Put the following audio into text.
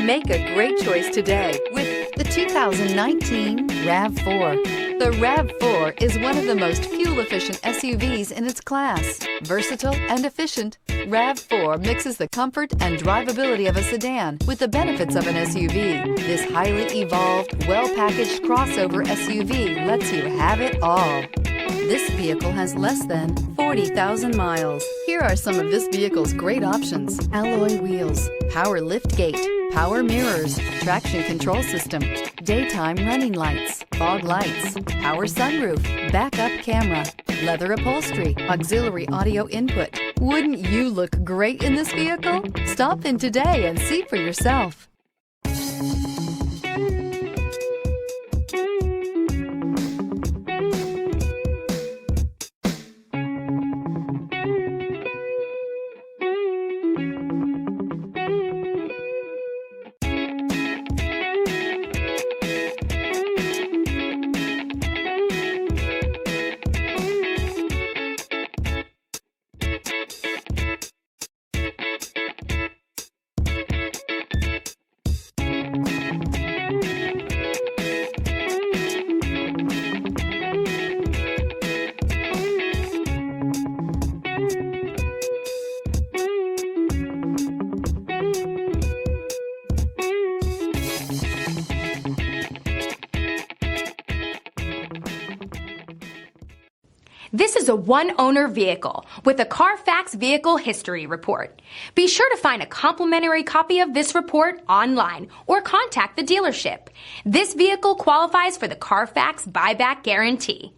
Make a great choice today with the 2019 RAV4. The RAV4 is one of the most fuel-efficient SUVs in its class. Versatile and efficient, RAV4 mixes the comfort and drivability of a sedan with the benefits of an SUV. This highly evolved, well-packaged crossover SUV lets you have it all. This vehicle has less than 40,000 miles. Here are some of this vehicle's great options: alloy wheels, power lift gate, power mirrors, traction control system, daytime running lights, fog lights, power sunroof, backup camera, leather upholstery, auxiliary audio input. Wouldn't you look great in this vehicle? Stop in today and see for yourself. This is a one-owner vehicle with a Carfax Vehicle History Report. Be sure to find a complimentary copy of this report online or contact the dealership. This vehicle qualifies for the Carfax Buyback Guarantee.